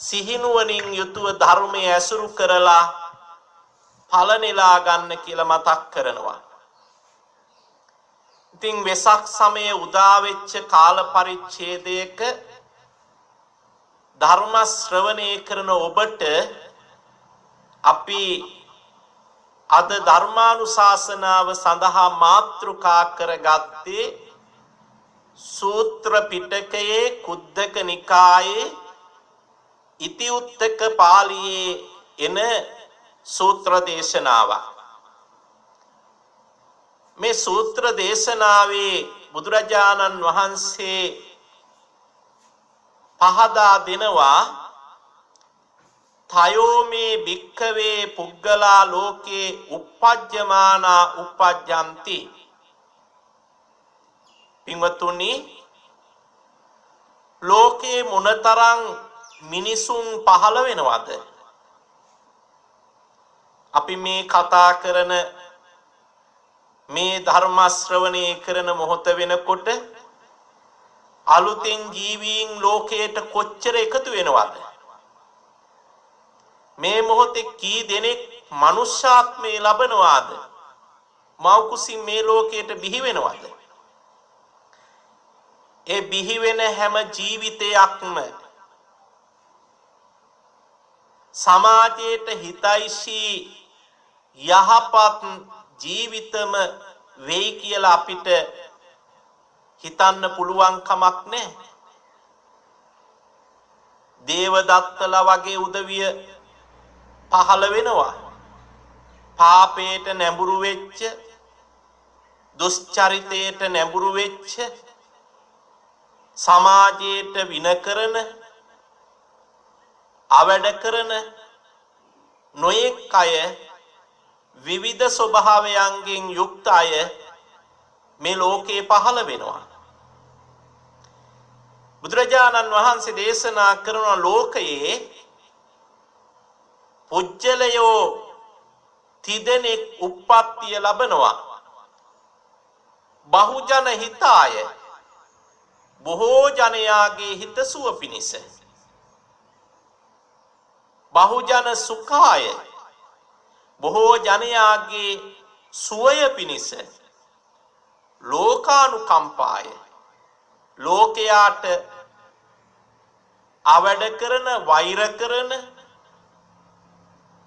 සිහිනුවණින් යුතුව ධර්මයේ ඇසුරු කරලා ඵල නෙලා ගන්න කියලා මතක් කරනවා. ඉතින් වෙසක් සමයේ උදා වෙච්ච කාල පරිච්ඡේදයක ධර්ම ශ්‍රවණය කරන ඔබට අපි අද ධර්මානුශාසනාව සඳහා මාතෘකා කරගත්තේ සූත්‍ර පිටකයේ කුද්දක නිකායේ ඉතිඋත්තක පාළියේ එන සූත්‍ර දේශනාවක්. මේ සූත්‍ර දේශනාවේ බුදුරජාණන් වහන්සේ පහදා දෙනවා තයෝමේ භික්ඛවේ පුග්ගලා ලෝකේ uppajjamana uppajjanti. පින්වතුනි, ලෝකේ මොනතරම් මිනිසුන් පහළ වෙනවද? අපි මේ කතා කරන මේ ධර්ම ශ්‍රවණය කරන මොහොත වෙනකොට අලුතෙන් ජීවීන් ලෝකයට කොච්චර එකතු වෙනවද? මේ මොහොතේ කී දෙනෙක් මනුෂ්‍යාත්මය ලබනවාද? මව් කුසින් මේ ලෝකයට බිහි වෙනවද? ඒ බිහි වෙන හැම ජීවිතයක්ම සමාජයට හිතයිෂී යහපත් ජීවිතම වෙයි කියලා අපිට හිතන්න පුළුවන් කමක් නැහැ. දේවදත්තලා වගේ උදවිය පහළ වෙනවා. පාපයට නැඹුරු වෙච්ච, දුෂ්චරිතයට නැඹුරු වෙච්ච, සමාජයට වින කරන, අවැඩ කරන නොයෙක් අය, විවිධ ස්වභාවයන්ගෙන් යුක්ත අය මේ ලෝකේ පහළ වෙනවා. බුදුරජාණන් වහන්සේ දේශනා කරන ලෝකයේ පුජ්‍යලයෝ තිදෙනෙක් උප්පත්තිය ලබනවා. බහුජන හිතාය, බොහෝ ජනයාගේ හිතසුව පිණිස. බහුජන සුඛාය, බොහෝ ජනයාගේ සුවය පිණිස. ලෝකානුකම්පාය, ලෝකයාට අවැඩ කරන, වෛර කරන,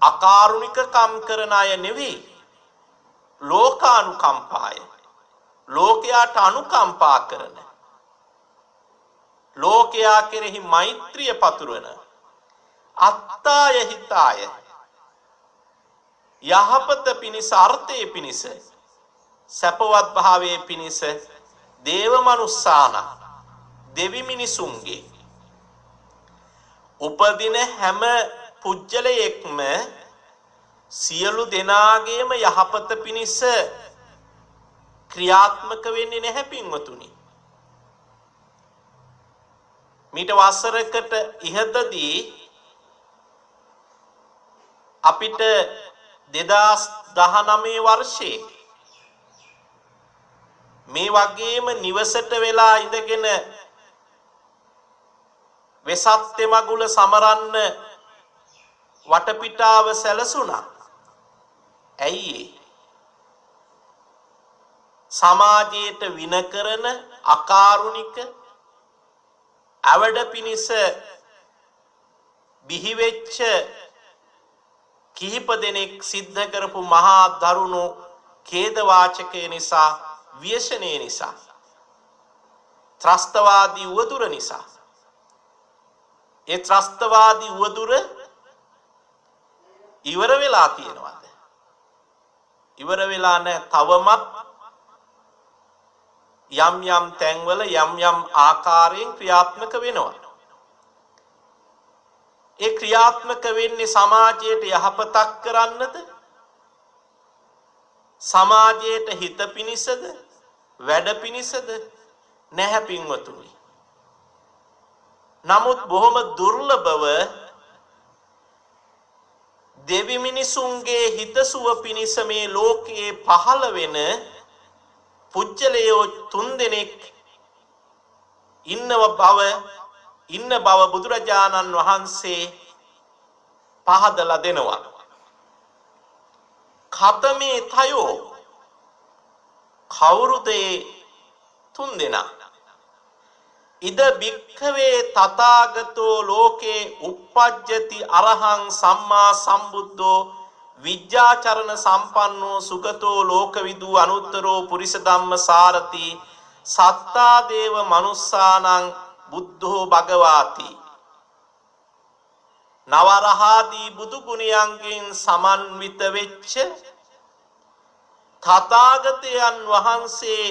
අකාරුණිකකම් කරන අය නෙවෙයි. ලෝකානුකම්පාය, ලෝකයාට අනුකම්පා කරන, ලෝකයා කෙරෙහි මෛත්‍රිය පතුරවන. අත්තාය හිතාය, යහපත පිණිස, අර්ථය පිණිස, සැපවත් භාවයේ පිණිස. දේව මනුස්සාන, දෙවි මිනිසුන්ගේ උපදින හැම පුජ්‍යලයක්ම සියලු දෙනාගේම යහපත පිණිස ක්‍රියාත්මක වෙන්නේ නැහැ පින්වතුනි. මීට වසරකට ඉහතදී අපිට 2019 වර්ෂයේ මේ වගේම නිවසට වෙලා ඉඳගෙන වෙසක් මගුල සමරන්න වටපිටාව සැලසුණා. ඇයි ඒ? සමාජයට වින කරන, අකාරුණික, අවඩ පිනිස බිහි වෙච්ච කිහිප දෙනෙක් සිද්ධ කරපු මහා දරුණු ඛේදවාචකය නිසා, ව්‍යසනයේ නිසා, ත්‍රස්තවාදී උවදුර නිසා. ඒ ත්‍රස්තවාදී උවදුර ඉවර වෙලා තියෙනවද? ඉවර වෙලා නැහැ. තවමත් යම් යම් තැන්වල යම් යම් ආකාරයෙන් ක්‍රියාත්මක වෙනවා. ඒ ක්‍රියාත්මක වෙන්නේ සමාජයට යහපතක් කරන්නද? සමාජයට හිත පිණිසද? වැඩ පිණිසද? නැහැ පින්වතුනි. නමුත් බොහොම දුර්ලභව දෙවි මිනිසුන්ගේ හිතසුව පිණිස මේ ලෝකයේ පහළ වෙන පුජ්‍යලයෝ 3 දෙනෙක් ඉන්නව බව ඉන්න බව බුදුරජාණන් වහන්සේ පහදලා දෙනවා. ඛතමේ තයෝ කවුරුද තුන් දෙනා? ඉද භික්ඛවේ තථාගතෝ ලෝකේ uppajjati අරහං සම්මා සම්බුද්ධෝ විජ්ජාචරණ සම්පන්නෝ සුගතෝ ලෝකවිදු අනුත්තරෝ පුරිස ධම්ම සාරති සත්තා දේව මනුස්සානං බුද්ධෝ භගවාති. නවරහාදී බුදු ගුණයන්ගෙන් සමන්විත වෙච්ච තථාගතයන් වහන්සේ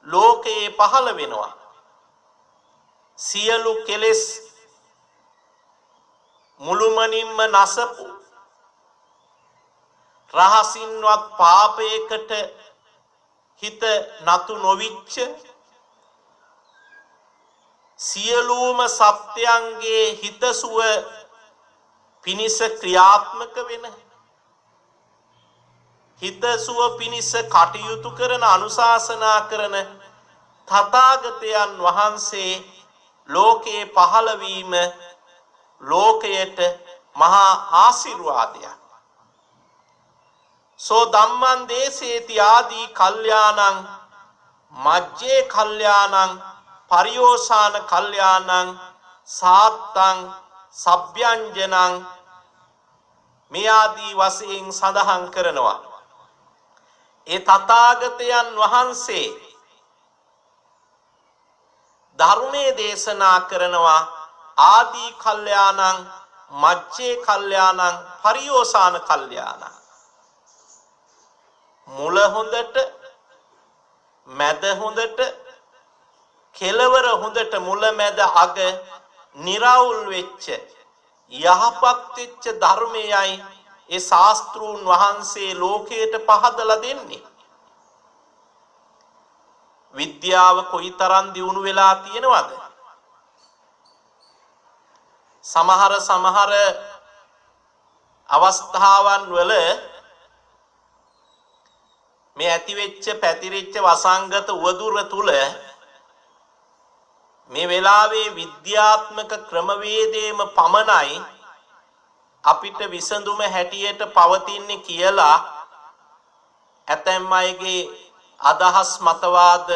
ලෝකේ පහළ වෙනවා. සියලු කෙලෙස් මුළුමනින්ම නසපු රහසින්වත් පාපයකට හිත නතු නොවිච්ච සියලුම සත්‍යයන්ගේ හිතසුව පිනිස ක්‍රියාත්මක වෙන හිතසුව පිනිස කටයුතු කරන අනුශාසනා කරන තථාගතයන් වහන්සේ ලෝකේ පහළ වීම ලෝකයට මහා ආශිර්වාදයක්. සෝ ධම්මං දේසේති ආදී කල්යාණං මජ්ජේ කල්යාණං පරියෝසాన කල්යාණං සාත්තං සබ්යංජනං මේ ආදී වශයෙන් සඳහන් කරනවා. ඒ තථාගතයන් වහන්සේ ධර්මයේ දේශනා කරනවා ආදී කල්යාණං මජ්ජේ කල්යාණං පරියෝසాన කල්යාණං. මුල හොඳට මැද හොඳට කෙලවර හොඳට මුල මැද අග නිරවුල් වෙච්ච යහපත් වෙච්ච ධර්මයයි ඒ ශාස්ත්‍රූන් වහන්සේ ලෝකයට පහදලා දෙන්නේ. විද්‍යාව කොයිතරම් දියුණු වෙලා තියෙනවද? සමහර අවස්ථාවන් වල මේ ඇතිවෙච්ච පැතිරිච්ච වසංගත උවදුර තුල මේ වෙලාවේ විද්‍යාත්මක ක්‍රමවේදයේම පමණයි අපිට විසඳුම හැටියට පවතින්නේ කියලා ඇතැම් අයගේ අදහස් මතවාද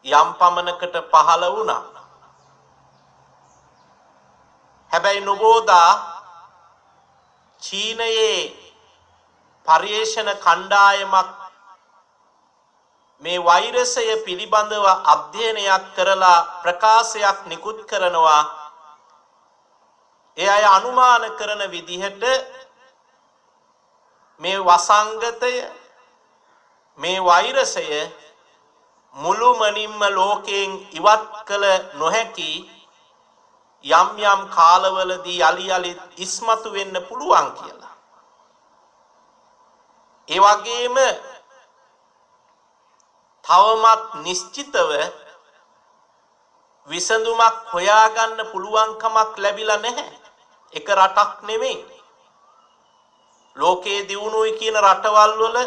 යම් පමණකට පහළ වුණා. හැබැයි නොබෝදා චීනයේ පර්යේෂණ කණ්ඩායමක් මේ වෛරසය පිළිබඳව අධ්‍යයනයක් කරලා ප්‍රකාශයක් නිකුත් කරනවා. ඒ අය අනුමාන කරන විදිහට මේ වසංගතය මේ වෛරසය මුළුමනින්ම ලෝකයෙන් ඉවත් කළ නොහැකි යම් යම් කාලවලදී යලි ඉස්මතු වෙන්න පුළුවන් කියලා. ඒ වගේම තවමත් නිශ්චිතව විසඳුමක් හොයාගන්න පුළුවන්කමක් ලැබිලා නැහැ. එක රටක් නෙමෙයි. ලෝකයේ දියුණුවයි කියන රටවල් වල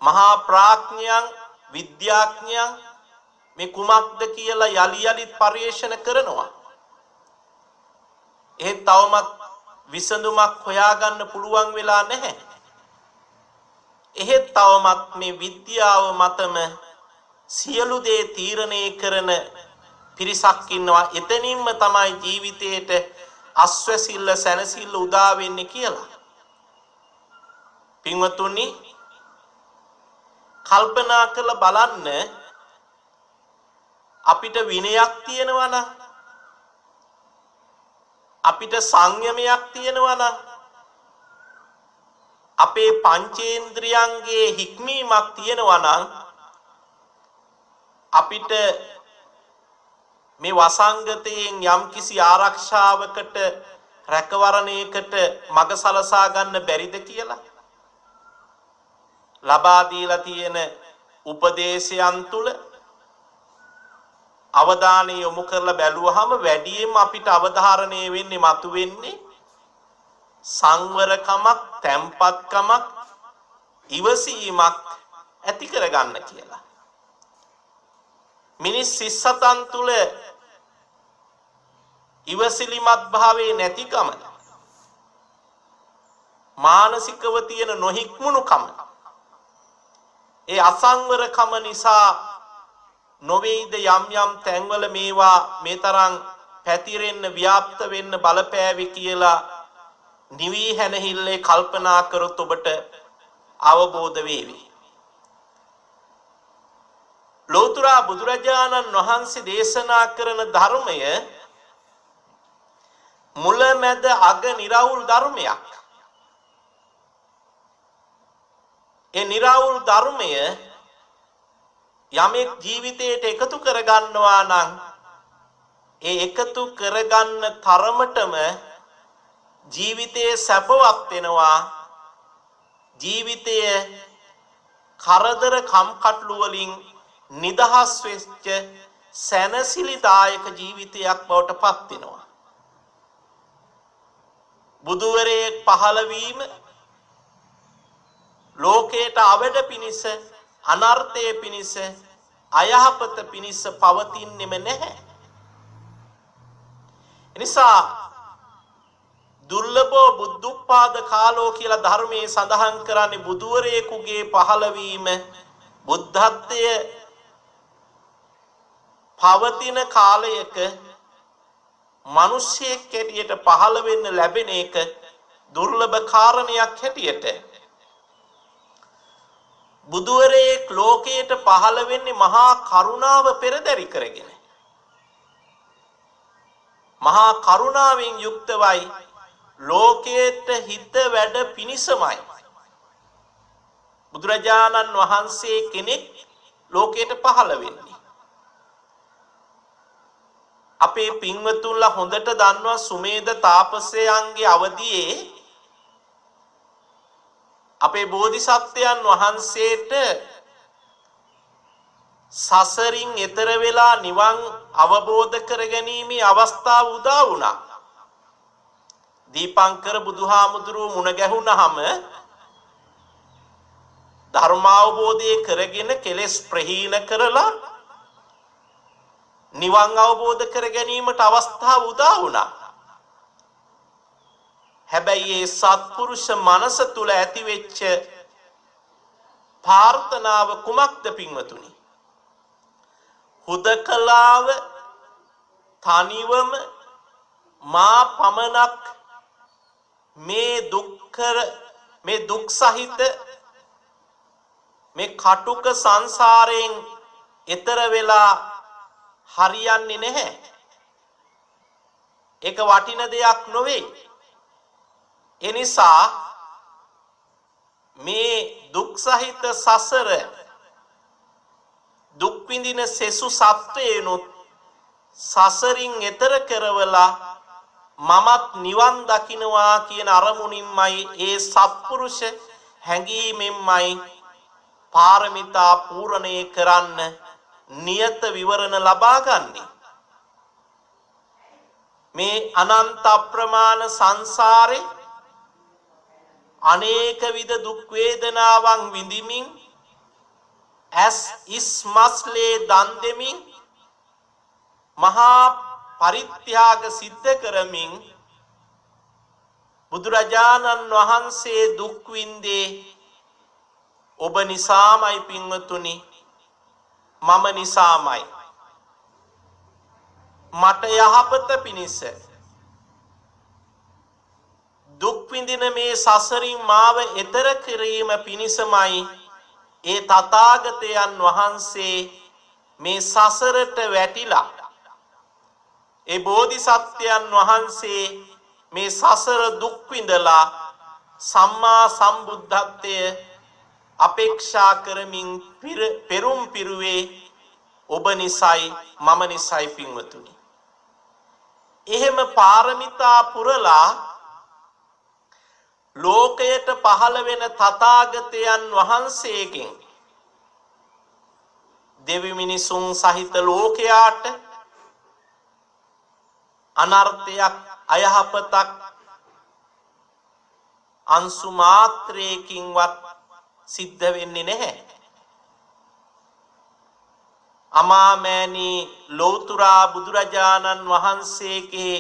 මහා ප්‍රඥයන් විද්‍යාඥයන් මේ කුමක්ද කියලා යලිත් පරිශන කරනවා. ඒ තවමත් විසඳුමක් හොයාගන්න පුළුවන් වෙලා නැහැ. එහෙත් තවමත් මේ විද්‍යාව මතම සියලු දේ තීරණය කරන පිරිසක් ඉන්නවා. එතනින්ම තමයි ජීවිතේට අස්වැසිල්ල සැනසෙල්ල උදා වෙන්නේ කියලා. පින්වතුනි, කල්පනා කරලා බලන්න, අපිට විනයක් තියෙනවා නම්, අපිට සංයමයක් තියෙනවා නම්, අපේ පංචේන්ද්‍රියන්ගේ හික්මීමක් තියෙනවා නම් අපිට මේ වසංගතයෙන් යම්කිසි ආරක්ෂාවකට රැකවරණයකට මඟ සලසා ගන්න බැරිද කියලා ලබා දීලා තියෙන උපදේශයන් තුල අවධානය යොමු කරලා බැලුවහම වැඩියෙන් අපිට අවධාරණය වෙන්නේ මතුවෙන්නේ සංවරකමක්, තැම්පත්කමක්, ඉවසීමක් ඇති කරගන්න කියලා. මිනිස් සිස්සතන් තුල ඉවසිලිමත් භාවයේ නැතිකම, මානසිකව තියෙන නොහික්මුණුකම, ඒ අසංවරකම නිසා නොවේද යම් යම් තැන්වල මේවා මේ තරම් පැතිරෙන්න ව්‍යාප්ත වෙන්න බලපෑවි කියලා නිවි හැනහිල්ලේ කල්පනා කරොත් ඔබට අවබෝධ වේවි. ලෝතර බුදුරජාණන් වහන්සේ දේශනා කරන ධර්මය මුල මැද අග නිරවුල් ධර්මයක්. ඒ නිරවුල් ධර්මය යමෙක් ජීවිතයට එකතු කරගන්නවා නම් ඒ එකතු කරගන්න තරමටම ජීවිතයේ සැපවත් වෙනවා. ජීවිතය කරදර කම්කටොළු වලින් නිදහස් වෙච්ච සැනසිලිදායක ජීවිතයක් බවට පත් වෙනවා. බුදුවරයෙක් පහළ වීම ලෝකයට අවඩ පිණිස, අනර්ථය පිණිස, අයහපත පිණිස පවතින්නෙම නැහැ. එනිසා දුර්ලභෝ බුද්ධුප්පාද කාලෝ කියලා ධර්මයේ සඳහන් කරන්නේ බුදුවරයෙකුගේ පහළවීම බුද්ධත්වය පවතින කාලයක මිනිසෙක් හැටියට පහළ වෙන්න ලැබෙන එක දුර්ලභ කාරණයක් හැටියට. බුදුවරයෙක් ලෝකයට පහළ වෙන්නේ මහා කරුණාව පෙරදරි කරගෙන. මහා කරුණාවෙන් යුක්තවයි ලෝකයට හිත වැඩ පිණිසමයි බුදුරජාණන් වහන්සේ කෙනෙක් ලෝකයට පහළ වෙන්නේ. අපේ පින්වතුන්ලා හොඳට දන්නවා සුමේද තාපසයන්ගේ අවදියේ අපේ බෝධිසත්වයන් වහන්සේට සසරින් එතර වෙලා නිවන් අවබෝධ කරගැනීමේ අවස්ථාව උදා වුණා. දීපංකර බුදුහාමුදුරුව මුණ ගැහුණාම ධර්මාවබෝධය කරගෙන කෙලෙස් ප්‍රහීන කරලා නිවන් අවබෝධ කර ගැනීමට අවස්ථාව උදා වුණා. හැබැයි ඒ සත්පුරුෂ මනස තුල ඇති වෙච්ච ප්‍රාර්ථනාව කුමක්ද පින්වතුනි? හුදකලාව තනිවම මා පමණක් මේ දුක් සහිත මේ කටුක සංසාරයෙන් එතර වෙලා හරියන්නේ නැහැ. ඒක වටින දෙයක් නොවේ. ඒ නිසා මේ දුක් සහිත සසර දුක් විඳින සෙසු සත්වයනොත් සසරින් එතර කරවලා මමත් නිවන් දකින්නවා කියන අරමුණින්මයි ඒ සත්පුරුෂ හැඟීමෙන්මයි පාරමිතා පූර්ණේ කරන්න නියත විවරණ ලබා ගන්නේ. මේ අනන්ත අප්‍රමාණ සංසාරේ අනේක විද දුක් වේදනාවන් විඳිමින් ඇස් ඉස්මස්ලේ දන් දෙමින් මහා පරිත්‍යාග සිද්ධ කරමින් බුදුරජාණන් වහන්සේ දුක් විඳේ ඔබ නිසාමයි පින්වතුනි, මම නිසාමයි. මට යහපත පිණිස දුක් විඳින මේ සසරින් මාව එතර කිරීම පිණිසමයි ඒ තථාගතයන් වහන්සේ මේ සසරට වැටිලා ඒ බෝධිසත්වයන් වහන්සේ මේ සසර දුක් විඳලා සම්මා සම්බුද්ධත්වය අපේක්ෂා කරමින් පෙරුම් පිරුවේ ඔබ නිසයි මම නිසයි පින්වතුනි. එහෙම පාරමිතා පුරලා ලෝකයට පහළ වෙන තථාගතයන් වහන්සේගෙන් දෙවි මිනිසුන් සහිත ලෝකයාට අනර්ථයක් අයහපතක් අංශු මාත්‍රයකින්වත් සිද්ධ වෙන්නේ නැහැ. අමාමෑණී ලෞතර බුදුරජාණන් වහන්සේගේ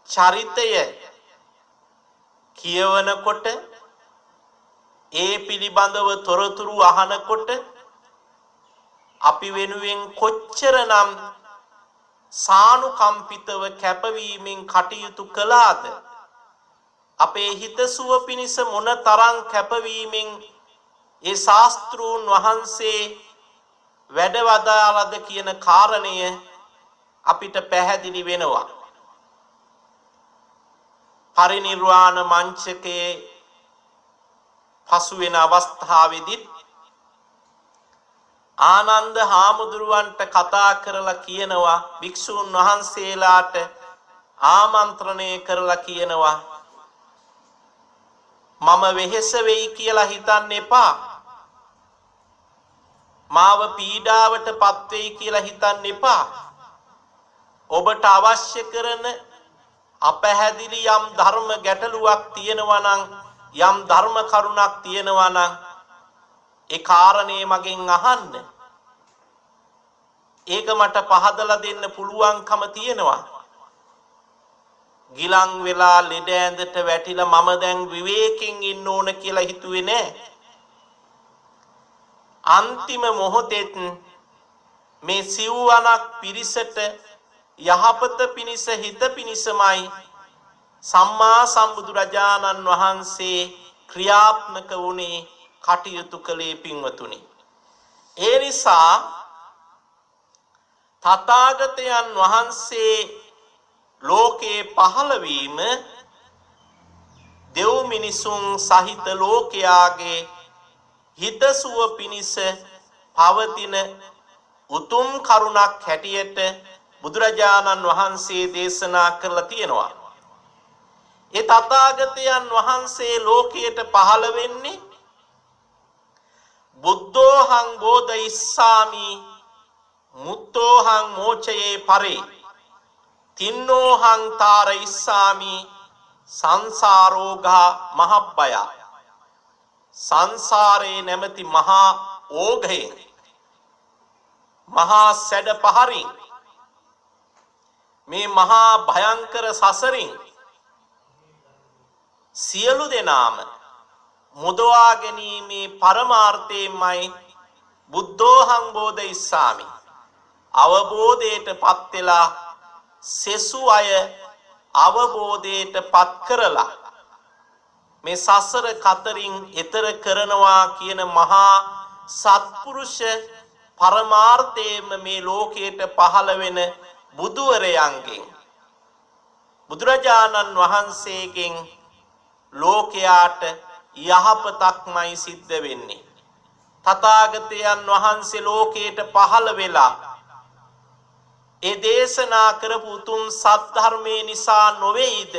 චරිතය කියවනකොට ඒ පිළිබඳව තොරතුරු අහනකොට අපි වෙනුවෙන් කොච්චරනම් සානුකම්පිතව කැපවීමෙන් කටයුතු කළාද අපේ හිතසුව පිණිස මොනතරම් කැපවීමෙන් ඒ ශාස්ත්‍රූන් වහන්සේ වැඩවදාලද කියන කාරණය අපිට පැහැදිලි වෙනවා. පරිනිර්වාණ මංචකයේ පසු වෙන අවස්ථාවේදී ආනන්ද හාමුදුරුවන්ට කතා කරලා කියනවා භික්ෂුන් වහන්සේලාට ආමන්ත්‍රණය කරලා කියනවා මම වෙහෙස වෙයි කියලා හිතන්න එපා. මාව පීඩාවටපත් වෙයි කියලා හිතන්න එපා. ඔබට අවශ්‍ය කරන අපැහැදිලි යම් ධර්ම ගැටලුවක් තියෙනවා නම් යම් ධර්ම කරුණක් තියෙනවා නම් ඒ කාරණේ මගෙන් අහන්න. ඒක මට පහදලා දෙන්න පුළුවන්කම තියෙනවා. ගිලන් වෙලා ලෙඩ ඇඳට වැටිලා මම දැන් විවේකයෙන් ඉන්න ඕන කියලා හිතුවේ නෑ. අන්තිම මොහොතේ මේ සිව්වනක් පිරිසට යහපත පිණිස හිත පිණිසමයි සම්මා සම්බුදුරජාණන් වහන්සේ ක්‍රියාත්මක වුණේ කටයුතු කළේ පින්වතුනි. ඒ නිසා තථාගතයන් වහන්සේ ලෝකේ පහළ වීම දෙව් මිනිසුන් සහිත ලෝකයාගේ හිතසුව පිණිස පවතින උතුම් කරුණක් හැටියට බුදුරජාණන් වහන්සේ දේශනා කරලා තියෙනවා. ඒ තථාගතයන් වහන්සේ ලෝකයට පහළ වෙන්නේ බුද්ධෝහං බෝධිස්සාමි මුත්තෝහං මෝචයේ පරේ තින්නෝහං තාරයිස්සාමි සංසාරෝගා මහබ්බය. සංසාරේ නැමැති මහා ඕඝයෙන් මහා සැඩ පහරින් මේ මහා භයංකර සසරින් සියලු දෙනාම මුදවා ගැනීමේ පරමාර්ථයමයි බුද්ධෝහං බෝධිස්සාමි. අවබෝධයට පත් වෙලා සෙසු අය අවබෝධයට පත් කරලා මේ සසර කතරින් එතර කරනවා කියන මහා සත්පුරුෂ පරමාර්ථයම මේ ලෝකයට පහළ වෙන බුදුවරයන්ගෙන් බුදුරජාණන් වහන්සේගෙන් ලෝකයාට යහපතක්මයි සිද්ධ වෙන්නේ. තථාගතයන් වහන්සේ ලෝකයට පහළ වෙලා ඒ දේශනා කරපු උතුම් සත්‍ය නිසා නොවේද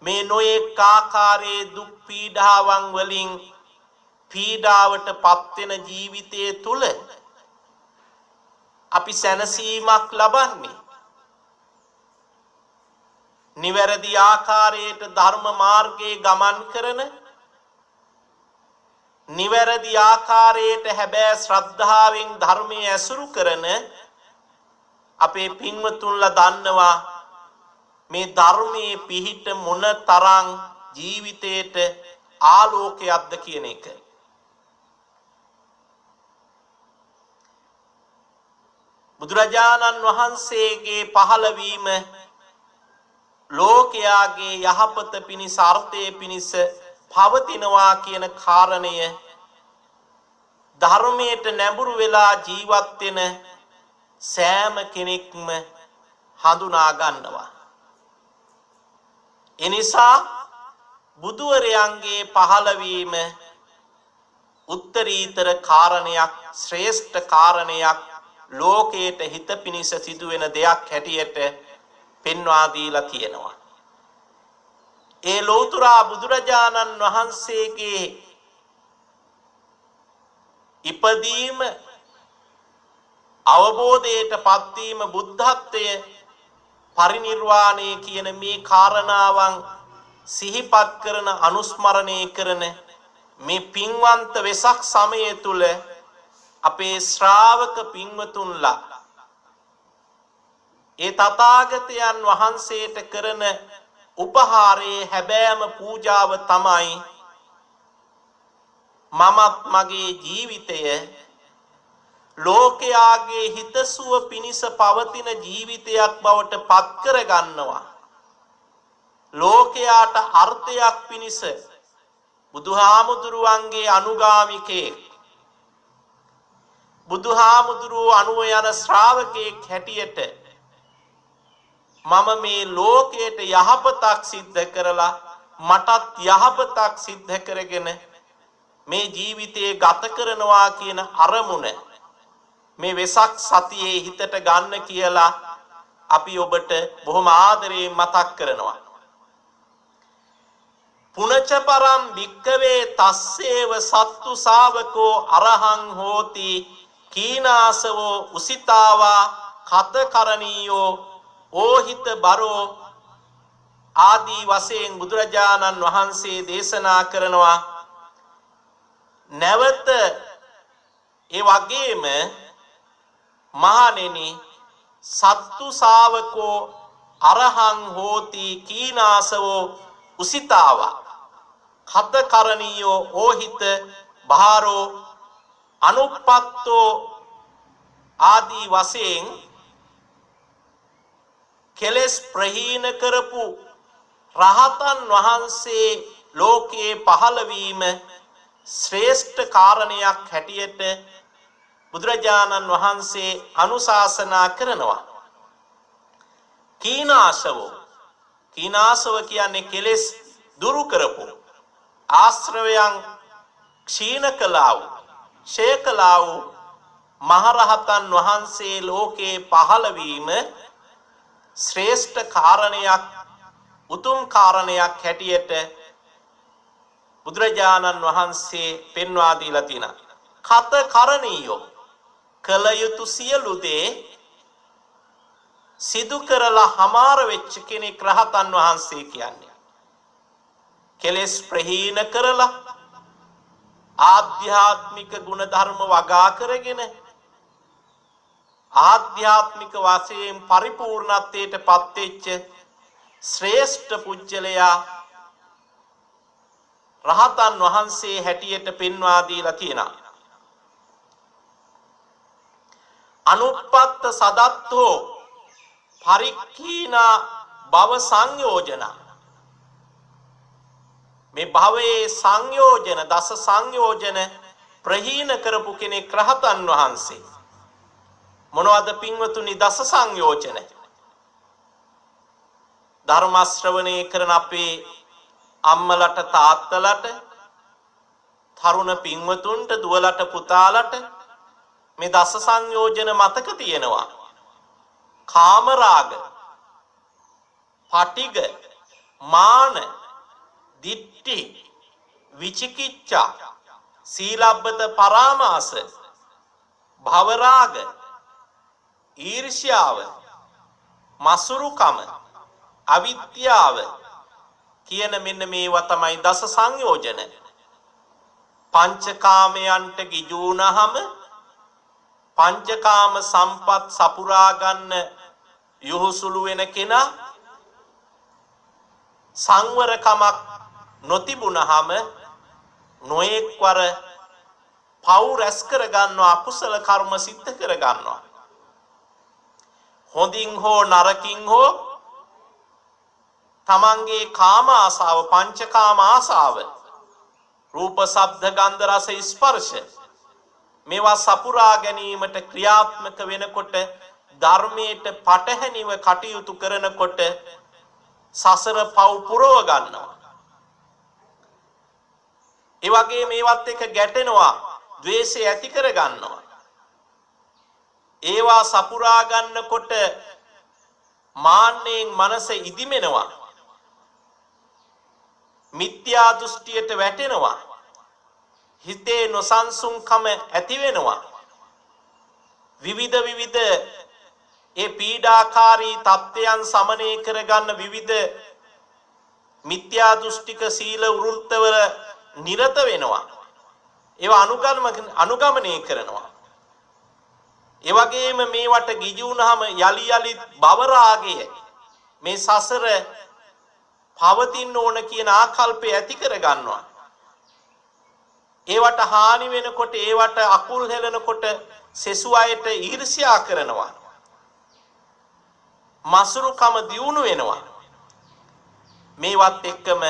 මේ නොයෙක් ආකාරයේ දුක් පීඩාවන් වලින් පීඩාවට පත් වෙන ජීවිතයේ තුල අපි සැනසීමක් ලබන්නේ. නිවැරදි ආකාරයට ධර්ම මාර්ගයේ ගමන් කරන නිවැරදි ආකාරයට හැබෑ ශ්‍රද්ධාවෙන් ධර්මයේ ඇසුරු කරන අපේ පින්වතුන්ලා දන්නවා මේ ධර්මයේ පිහිට මොන තරම් ජීවිතයට ආලෝකයක්ද කියන එක. බුදුරජාණන් වහන්සේගේ පහළවීම ලෝකයාගේ යහපත පිණිස අර්ථය පිණිස පවතිනවා කියන කාරණය ධර්මයට නැඹුරු වෙලා ජීවත් වෙන සෑම කෙනෙක්ම හඳුනා ගන්නවා. එනිසා බුදුවරයන්ගේ පහළවීම උත්තරීතර කාරණයක් ශ්‍රේෂ්ඨ කාරණයක් ලෝකයට හිත පිණිස සිදුවෙන දෙයක් හැටියට පෙන්වා දීලා තියෙනවා. ඒ ලෝතර බුදුරජාණන් වහන්සේගේ ඉපදීම අවබෝධයට පත්වීම බුද්ධත්වය පරිනිර්වාණය කියන මේ කාරණාවන් සිහිපත් කරන අනුස්මරණය කරන මේ පින්වන්ත වෙසක් සමය තුල අපේ ශ්‍රාවක පින්වතුන්ලා ඒ තථාගතයන් වහන්සේට කරන උපහාරයේ හැබෑම පූජාව තමයි මමත් මගේ ජීවිතය ලෝකයාගේ හිතසුව පිණිස පවතින ජීවිතයක් බවට පත් කර ගන්නවා. ලෝකයාට අර්ථයක් පිණිස බුදුහාමුදුරුවන්ගේ අනුගාමිකයෙක් බුදුහාමුදුරුවෝ අනුව යන ශ්‍රාවකයෙක් හැටියට මම මේ ලෝකයට යහපතක් සිද්ධ කරලා මටත් යහපතක් සිද්ධ කරගෙන මේ ජීවිතේ ගත කරනවා කියන අරමුණ මේ වෙසක් සතියේ හිතට ගන්න කියලා අපි ඔබට බොහොම ආදරයෙන් මතක් කරනවා. පුනච පරම් භික්කවේ තස්සේව සත්තු ශාවකෝ අරහං හෝති කීනාසවෝ උසිතාවා කතකරණීයෝ ඕහිත බරෝ ආදී වශයෙන් බුදුරජාණන් වහන්සේ දේශනා කරනවා. නැවත ඒ වගේම මහණෙනි සත්තු ශාවකෝ අරහං හෝති කීනාසවෝ උසිතාවා කතකරණීයෝ ඕහිත බාරෝ අනුප්පත්තෝ ආදී වශයෙන් කෙලස් ප්‍රහීන කරපු රහතන් වහන්සේ ලෝකයේ පහළ වීම ශ්‍රේෂ්ඨ කාරණයක් හැටියට බුදුරජාණන් වහන්සේ අනුශාසනා කරනවා. කීනාසව කියන්නේ කෙලස් දුරු කරපු ආශ්‍රවයන් ක්ෂීණ කළා වූ ක්ෂය කළා වූ මහරහතන් වහන්සේ ලෝකේ පහළ වීම ශ්‍රේෂ්ඨ කාරණයක් උතුම් කාරණයක් හැටියට බුදුරජාණන් වහන්සේ පෙන්වා දීලා තිනා. කත කරණීයෝ කල යුතු සියලු දේ සිදු කරලා හමාර වෙච්ච කෙනෙක් රහතන් වහන්සේ කියන්නේ. කෙලෙස් ප්‍රහීන කරලා ආධ්‍යාත්මික ගුණ ධර්ම වගා කරගෙන ආධ්‍යාත්මික වාසයෙන් පරිපූර්ණත්වයට පත් වෙච්ච ශ්‍රේෂ්ඨ පුජ්‍යලයා රහතන් වහන්සේ හැටියට පෙන්වා දීලා තියෙනවා. අනුප්පත්ත සදත්තෝ පරික්ඛීනා භව සංයෝජන මේ භවයේ සංයෝජන දස සංයෝජන ප්‍රහීන කරපු කෙනෙක් රහතන් වහන්සේ. මොනවද පින්වතුනි දස සංයෝජන? ධර්ම ශ්‍රවණය කරන අපේ අම්මලට තාත්තලට තරුණ පින්වතුන්ට දුවලට පුතාලට මේ දස සංයෝජන මතක තියෙනවා. කාමරාග, පටිග, මාන, දිට්ඨි, විචිකිච්ඡා, සීලබ්බත පරාමාස, භවරාග, ඊර්ෂ්‍යාව, මසුරුකම, අවිද්‍යාව කියන මෙන්න මේවා තමයි දස සංයෝජන. පංචකාමයන්ට ගිජු වුණාම පංචකාම සම්පත් සපුරා ගන්න යොහුසුළු වෙන කෙනා සංවරකමක් නොතිබුණාම නොඑක්වර පව් රැස් කර ගන්නවා, අකුසල කර්ම සිද්ධ කර ගන්නවා. හොඳින් හෝ නරකින් හෝ තමන්ගේ කාම ආසාව, පංචකාම ආසාව, රූප ශබ්ද ගන්ධ රස ස්පර්ශ මේවා සපුරා ගැනීමට ක්‍රියාත්මක වෙනකොට ධර්මයට පටහැනිව කටයුතු කරනකොට සසර පව් පුරව ගන්නවා. ඒ වගේ මේවත් එක ගැටෙනවා, ද්වේෂය ඇති කර ගන්නවා. ඒවා සපුරා ගන්නකොට මාන්නෙන් මනස ඉදිමෙනවා, මිත්‍යා දෘෂ්ටියට වැටෙනවා, හිතේ නොසන්සුන්කම ඇති වෙනවා. විවිධ ඒ පීඩාකාරී තත්ත්වයන් සමනය කරගන්න විවිධ මිත්‍යා දෘෂ්ටික සීල වෘත්තවල නිරත වෙනවා. ඒවා අනුගමනය කරනවා. ඒ වගේම මේවට ගිජු වුණාම යලි යලි භව රාගය මේ සසර පවතින්න ඕන කියන ආකල්පය ඇති කර ගන්නවා. ඒවට හානි වෙනකොට ඒවට අකුල් හෙලනකොට සෙසු අයට ඊර්ෂ්‍යා කරනවා. මසුරුකම දියුණු වෙනවා. මේවත් එක්කම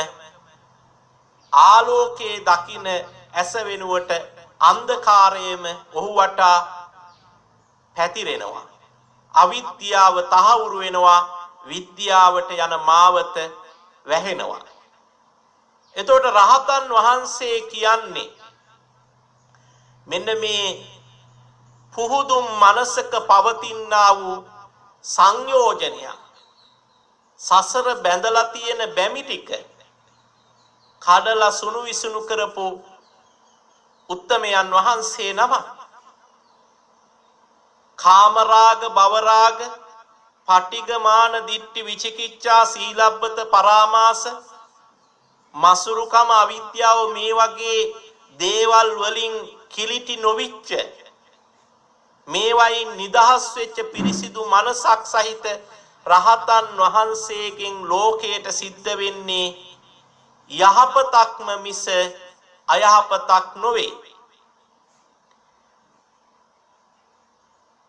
ආලෝකයේ දකින ඇස වෙනුවට අන්ධකාරයේම ඔහු වටා පැතිරෙනවා. අවිද්‍යාව තහවුරු වෙනවා. විද්‍යාවට යන මාවත වැහෙනවා. එතකොට රහතන් වහන්සේ කියන්නේ මෙන්න මේ පුහුදුම් මනසක පවතිනා වූ සංයෝජනය සසර බැඳලා තියෙන බැමි ටික කඩලා සුණු විසුණු කරපු උත්තමයන් වහන්සේ නම. කාමරාග භවරාග පටිගමාන දිට්ඨි විචිකිච්ඡා සීලබ්බත පරාමාස මසුරුකම අවිද්‍යාව මේ වගේ දේවල් වලින් කිලිටි නොවිච්ච මේවයින් නිදහස් වෙච්ච පිරිසිදු මනසක් සහිත රහතන් වහන්සේගෙන් ලෝකයට සිද්ධ වෙන්නේ යහපතක්ම මිස අයහපතක් නොවේ.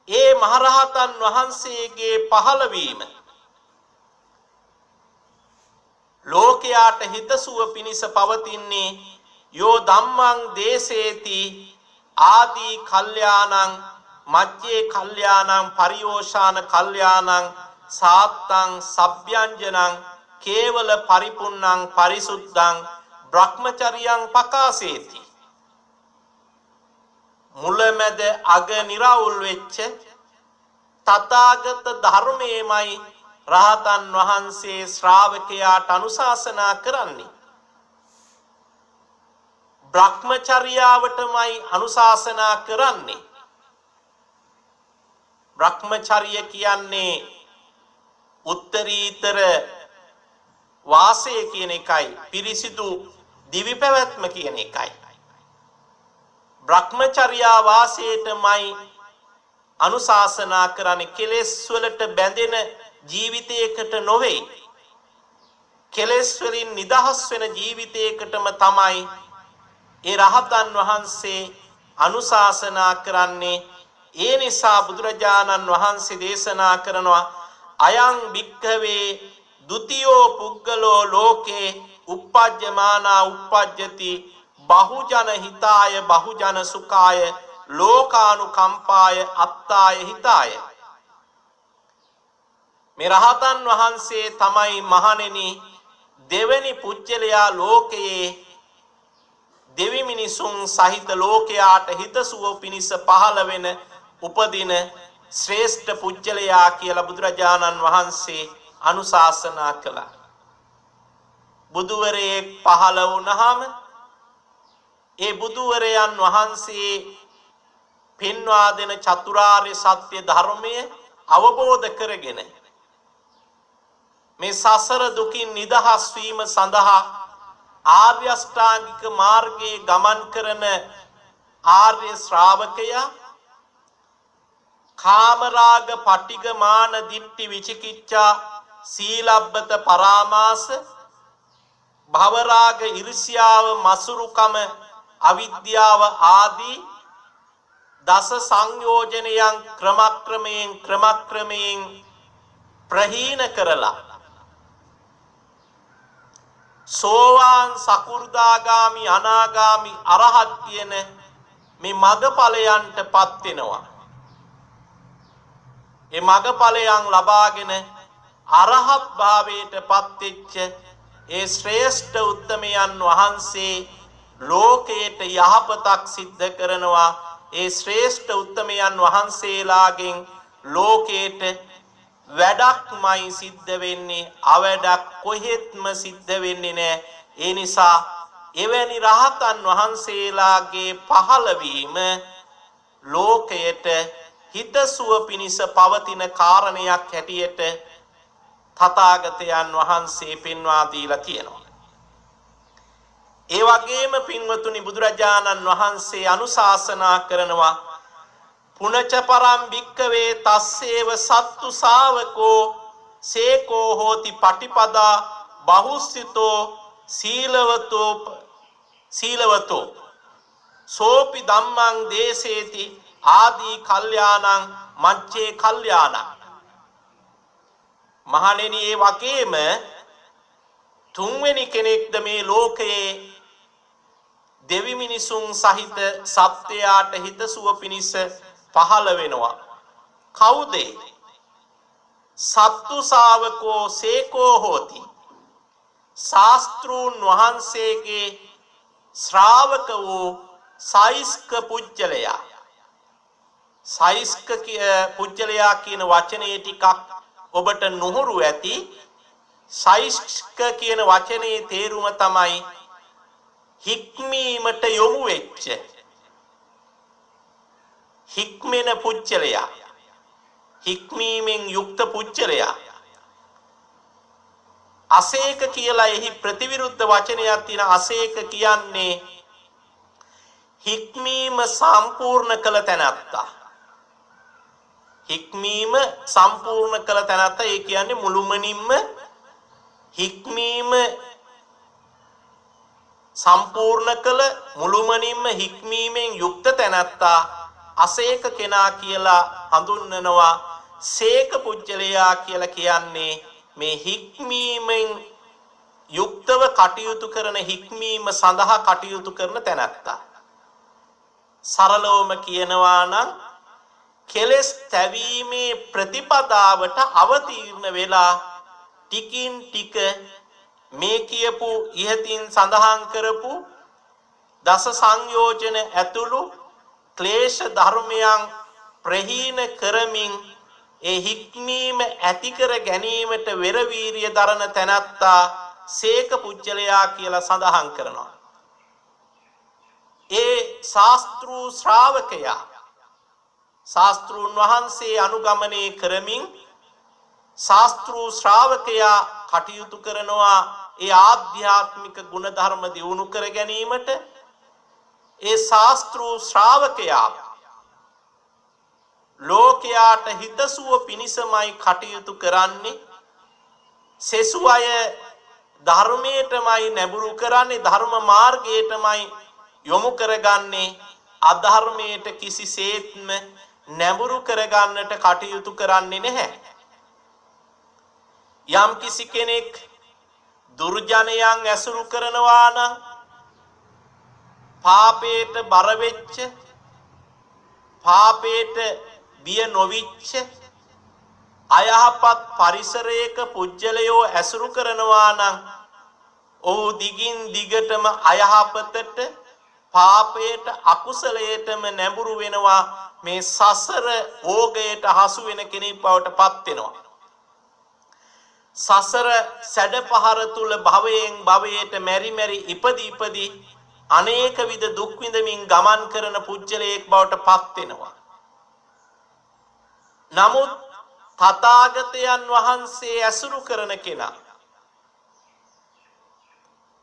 ඒ මහරහතන් වහන්සේගේ පහළවීම ලෝකයාට හිතසුව පිණිස පවතින්නේ යෝ ධම්මං දේසේති ආදී කල්යාණං මජ්ජේ කල්යාණං පරියෝෂාන කල්යාණං සාත්තං සබ්යංජනං කේවල පරිපුන්නං පරිසුද්ධං බ්‍රහ්මචරියං පකාසේති. මුලමෙද අග නිරවුල් වෙච්ච තථාගත ධර්මයේමයි රහතන් වහන්සේ ශ්‍රාවකයාට අනුශාසනා කරන්නේ. බ්‍රහ්මචර්යාවටමයි අනුශාසනා කරන්නේ. බ්‍රහ්මචර්ය කියන්නේ උත්තරීතර වාසය කියන එකයි, පිරිසිදු දිවි පැවැත්ම කියන එකයි. බ්‍රහ්මචර්යා වාසයටමයි අනුශාසනා කරන්නේ. කෙලෙස් වලට බැඳෙන ජීවිතයකට නොවේ. කෙලෙස් වලින් නිදහස් වෙන ජීවිතයකටම තමයි ඒ රහතන් වහන්සේ අනුශාසනා කරන්නේ. ඒ නිසා බුදුරජාණන් වහන්සේ දේශනා කරනවා අයං භික්ඛවේ ဒ ුතියෝ පුග්ගලෝ ලෝකේ uppajjamana uppajjati බහුජන හිතාය බහුජන සුඛාය ලෝකානුකම්පාය අත්තාය හිතාය. මේ රහතන් වහන්සේ තමයි මහණෙනි දෙවෙනි පුජ්‍යලයා ලෝකයේ දෙවි මිනිසුන් සහිත ලෝකයාට හිතසුව පිණිස පහළ වෙන උපදින ශ්‍රේෂ්ඨ පුජ්‍යලයා කියලා බුදුරජාණන් වහන්සේ අනුශාසනා කළා. බුදුවරයෙක් පහළ වුණාම ඒ බුදුවරයන් වහන්සේ පෙන්වා දෙන චතුරාර්ය සත්‍ය ධර්මය අවබෝධ කරගෙන මේ සසර දුකින් නිදහස් වීම සඳහා ආර්ය අෂ්ටාංගික මාර්ගයේ ගමන් කරන ආර්ය ශ්‍රාවකයා කාමරාග පටිගමාන දිට්ඨි විචිකිච්ඡා සීලබ්බත පරාමාස භවරාග ඊර්ෂ්‍යාව මසුරුකම අවිද්‍යාව ආදී දස සංයෝජනයන් ක්‍රමක්‍රමයෙන් ප්‍රහීන කරලා සෝවාන් සකු르දාගාමි අනාගාමි අරහත් කියන මේ මගඵලයන්ටපත් වෙනවා. ඒ මගඵලයන් ලබාගෙන අරහත් භාවයටපත් වෙච්ච ඒ ශ්‍රේෂ්ඨ උත්තමයන් වහන්සේ ලෝකයට යහපතක් සිද්ධ කරනවා. ඒ ශ්‍රේෂ්ඨ උත්තමයන් වහන්සේලාගෙන් ලෝකයට වැඩක්මයි සිද්ධ වෙන්නේ. අවැඩක් කොහෙත්ම සිද්ධ වෙන්නේ නැහැ. ඒ නිසා එවැනි රහතන් වහන්සේලාගේ පහළවීම ලෝකයට හිතසුව පිණිස පවතින කාරණයක් හැටියට තථාගතයන් වහන්සේ පෙන්වා දීලා තියෙනවා. ඒ වගේම පින්වතුනි බුදුරජාණන් වහන්සේ අනුශාසනා කරනවා පුනච පරම් භික්කවේ තස්සේව සත්තු ශාවකෝ සේකෝ හෝති පටිපදා බහුස්සිතෝ සීලවතෝ සෝපි ධම්මං දේසේති ආදී කල්යාණං මච්චේ කල්යාණං. මහණෙනි ඒ වගේම තුන්වෙනි කෙනෙක්ද මේ ලෝකයේ දෙවි මිනිසුන් සහිත සත්‍යයට හිතසුව පිණිස පහළ වෙනවා. කවුද? සත්තු ශාවකෝ සේකෝ හෝති. ශාස්ත්‍රූන් වහන්සේගේ ශ්‍රාවක වූ සයිස්ක පුජ්‍යලයා. සයිස්ක පුජ්‍යලයා කියන වචනේ ටිකක් ඔබට නුහුරු ඇති. සයිස්ක කියන වචනේ තේරුම තමයි හික්මීමට යොමු වෙච්ච, හික්මෙන පුජ්‍යලයා, හික්මීමෙන් යුක්ත පුජ්‍යලයා. අසේක කියලා එහි ප්‍රතිවිරුද්ධ වචනයක් තියෙන. අසේක කියන්නේ හික්මීම සම්පූර්ණ කළ තැනැත්තා. හික්මීම සම්පූර්ණ කළ තැනැත්තා. ඒ කියන්නේ මුළුමනින්ම හික්මීම සම්පූර්ණ කළ, මුළුමනින්ම හික්මීමෙන් යුක්ත තැනැත්තා අසේක කෙනා කියලා හඳුන්වනවා. සේක පුජ්‍යලයා කියලා කියන්නේ මේ හික්මීමෙන් යුක්තව කටයුතු කරන, හික්මීම සඳහා කටයුතු කරන තැනැත්තා. සරලවම කියනවා නම් කෙලෙස් තැවීමේ ප්‍රතිපදාවට අවතීර්ණ වෙලා ටිකින් ටික මේ කියපු ඉහතින් සඳහන් කරපු දස සංයෝජන ඇතුළු ක්ලේශ ධර්මයන් ප්‍රහීන කරමින් ඒ හික්මීම ඇති කර ගැනීමට වෙරවීරිය දරන තැනැත්තා සේක පුජ්‍යලයා කියලා සඳහන් කරනවා. ඒ ශාස්ත්‍රූ ශ්‍රාවකයා ශාස්ත්‍රූන් වහන්සේ අනුගමනය කරමින් ශාස්ත්‍රූ ශ්‍රාවකයා කටයුතු කරනවා ඒ ආධ්‍යාත්මික ගුණධර්ම දියුණු කර ගැනීමට. ඒ ශාස්ත්‍රූ ශ්‍රාවකයා ලෝකයාට හිතසුව පිණිසමයි කටයුතු කරන්නේ. සෙසු අය ධර්මයටමයි නැඹුරු කරන්නේ, ධර්ම මාර්ගයටමයි යොමු කරගන්නේ. අධර්මයට කිසිසේත්ම නැඹුරු කරගන්නට කටයුතු කරන්නේ නැහැ. යම් කිසි කෙනෙක් දුර්ජනයන් ඇසුරු කරනවා නම්, පාපයට බර වෙච්ච, පාපයට බිය නොවිච්ච අයහපත් පරිසරයක පුජ්‍යලයෝ ඇසුරු කරනවා නම් ඔහු දිගින් දිගටම අයහපතට, පාපයට, අකුසලයටම නැඹුරු වෙනවා. මේ සසර ඕගයට හසු වෙන කෙනෙක් බවට පත් වෙනවා. සසර සැඩපහර තුල භවයෙන් භවයට මෙරි මෙරි ඉපදී අනේක විද දුක් විඳමින් ගමන් කරන පුජ්‍යලයක් බවට පත් වෙනවා. නමුත් තථාගතයන් වහන්සේ ඇසුරු කරන කෙනා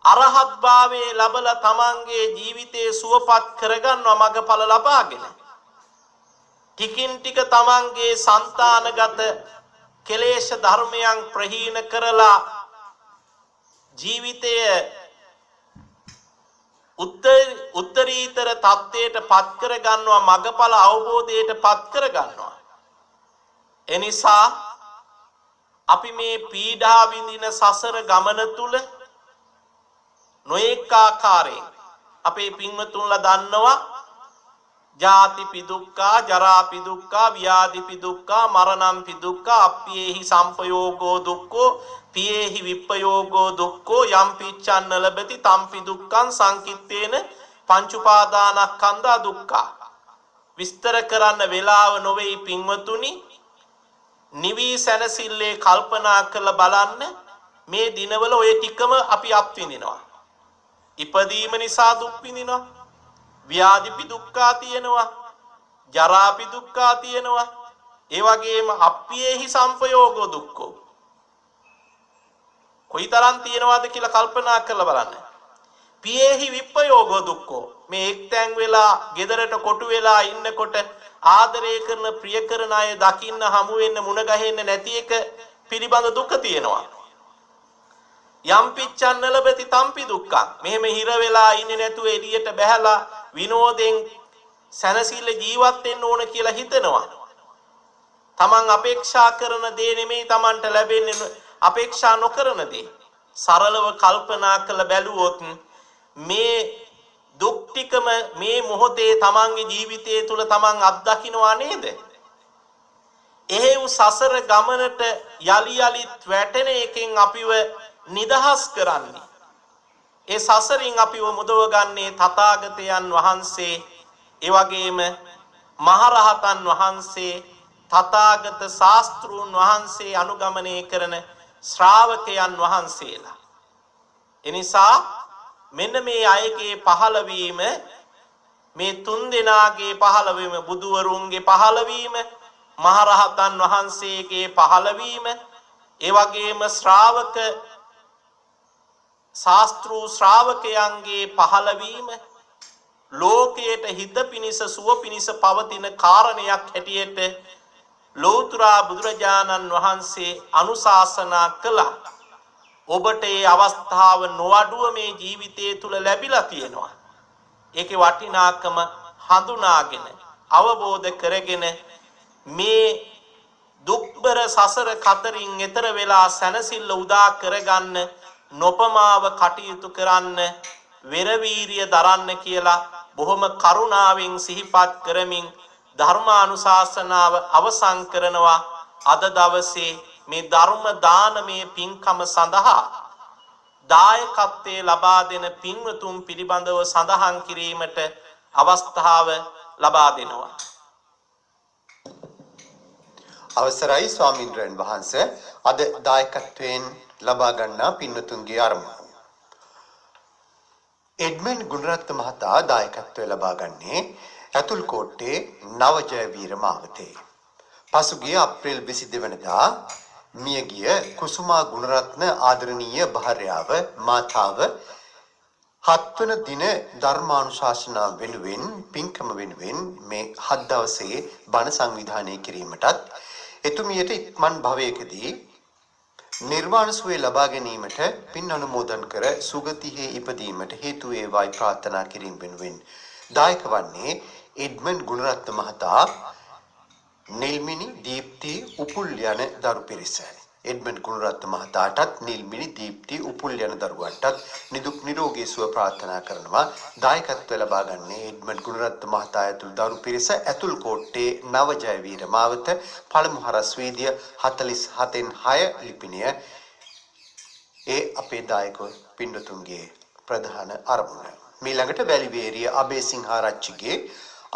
අරහත් භාවයේ ලබලා තමන්ගේ ජීවිතයේ සුවපත් කරගන්නවා, මඟඵල ලබාගෙන. ටිකින් ටික තමන්ගේ సంతానගත කෙලේශ ධර්මයන් ප්‍රහීන කරලා ජීවිතය උත්තරීතර තත්ත්වයට පත් කර ගන්නවා, මඟඵල අවබෝධයට පත් කර ගන්නවා. එනිසා අපි මේ පීඩා විඳින සසර ගමන තුල නොඑක ආකාරයෙන් අපේ පින්වතුන්ලා දන්නවා ජාතිපි දුක්ඛා, ජරාපි දුක්ඛා, ව්‍යාධිපි දුක්ඛා, මරණම්පි දුක්ඛා, අප්පියේහි සම්පයෝගෝ දුක්ඛෝ, පියේහි විප්පයෝගෝ දුක්ඛෝ, යම්පිච්ඡන්න ලබති තම්පි දුක්ඛං සංකිට්ඨේන පංච උපාදානස්කන්ධා දුක්ඛා. විස්තර කරන්න වෙලාව නොවේ පින්වතුනි. නිවි සැනසille කල්පනා කරලා බලන්න. මේ දිනවල ඔය ටිකම අපි අත්විඳිනවා. ඉපදීම නිසා දුක් විඳිනවා, ව්‍යාධිපි දුක්ඛා තියෙනවා, ජරාපි දුක්ඛා තියෙනවා, ඒ වගේම අප්පියේහි සම්පයෝගෝ දුක්ඛෝ. කොයිතරම් තියෙනවද කියලා කල්පනා කරලා බලන්න. පියේහි විප්පයෝගෝ දුක්ඛෝ. මේ එක්තැන් වෙලා ගෙදරට කොටු වෙලා ඉන්නකොට ආදරය කරන ප්‍රිය කරන අය දකින්න හමු වෙන්න මුණ ගැහෙන්න නැති එක පිළිබඳ දුක තියෙනවා. යම් පිච්ඡන්න ලැබති තම්පි දුක්ඛං. මෙහෙම හිර වෙලා ඉන්නේ නැතුව එළියට බැහැලා විනෝදෙන් සැනසෙල්ල ජීවත් වෙන්න ඕන කියලා හිතනවා. තමන් අපේක්ෂා කරන දේ නෙමෙයි තමන්ට ලැබෙන්නේ, අපේක්ෂා නොකරන දේ. සරලව කල්පනා කළ බැලුවොත් මේ දුක් ටිකම මේ මොහොතේ තමන්ගේ ජීවිතය තුළ තමන් අත්දකින්නවා නේද? එහෙව් සසර ගමනට යලි යලිත් වැටෙන එකෙන් අපිව නිදහස් කරන්නේ, ඒ සසරින් අපිව මුදව ගන්නේ තථාගතයන් වහන්සේ, ඒ වගේම මහරහතන් වහන්සේ, තථාගත ශාස්ත්‍රූන් වහන්සේ අනුගමනය කරන ශ්‍රාවකයන් වහන්සේලා. එනිසා මෙන්න මේ අයගේ පහළවීම, මේ තුන් දෙනාගේ පහළවීම, බුදුවරුන්ගේ පහළවීම, මහරහතන් වහන්සේගේ පහළවීම, ඒ වගේම ශ්‍රාවක ශාස්ත්‍රූ ශ්‍රාවකයන්ගේ පහළවීම ලෝකයට හිත පිනිස සුව පිනිස පවතින කාරණයක් හැටියට ලෞතර බුදුරජාණන් වහන්සේ අනුශාසනා කළා. ඔබට මේ අවස්ථාව නොඅඩුව මේ ජීවිතය තුල ලැබිලා තියෙනවා. ඒකේ වටිනාකම හඳුනාගෙන අවබෝධ කරගෙන මේ දුක්බර සසර කතරින් එතර වෙලා සැනසෙල්ල උදා කරගන්න නොපමාව කටයුතු කරන්න, වෙරවීරිය දරන්න කියලා බොහොම කරුණාවෙන් සිහිපත් කරමින් ධර්මානුශාසනාව අවසන් කරනවා. අද දවසේ මේ ධර්ම දානමය පින්කම සඳහා දායකත්වයේ ලබා දෙන පින්වතුන් පිළිබඳව සඳහන් කිරීමට අවස්ථාව ලබා දෙනවා. අවසරයි ස්වාමීන් වහන්සේ, අද දායකත්වයෙන් ලබා ගන්නා පින්වතුන්ගේ අරමුණ. එඩ්මන්ඩ් ගුණරත්න මහතා දායකත්වය ලබා ගන්නේ ඇතුල්කෝට්ටේ නවජයවීර මාවතේ. පසුගිය අප්‍රේල් 22 වෙනිදා මියගිය කුසුමා ගුණරත්න ආදරණීය භාර්යාව මාතාව 7 වන දින ධර්මානුශාසනා වෙනුවෙන් පින්කම වෙනුවෙන් මේ 7 දවසේ බණ සංවිධානය කිරීමටත් එතුමියට ඉක්මන් භවයකදී නිර්වාණ සුවය ලබා ගැනීමට පින් අනුමෝදන් කර සුගතියේ ඉපදීමට හේතු වේවායි ප්‍රාර්ථනා කිරීම වෙනුවෙන් දායක වන්නේ එඩ්මන්ඩ් ගුණරත්න මහතා, නිල්මිනි දීප්ති උපුල් යන දරු පිරිස. එඩ්මන්ඩ් ගුණරත්න මහතාටත් නිල්මිනි දීප්ති උපුල් යන දරුවන්ටත් නිදුක් නිරෝගී සුව ප්‍රාර්ථනා කරනවා. දායකත්වය ලබා ගන්නේ එඩ්මන්ඩ් ගුණරත්න මහතා ඇතුළු දරු පිරිස, ඇතුල්කෝට්ටේ නවජයවීර මාවත, පළමු හරස් වීදිය 47න් 6 ලිපිනය. ඒ අපේ දායක පින්වතුන්ගේ ප්‍රධාන අරමුණ. මීළඟට වැලිවේරිය අබේසිංහාරච්චිගේ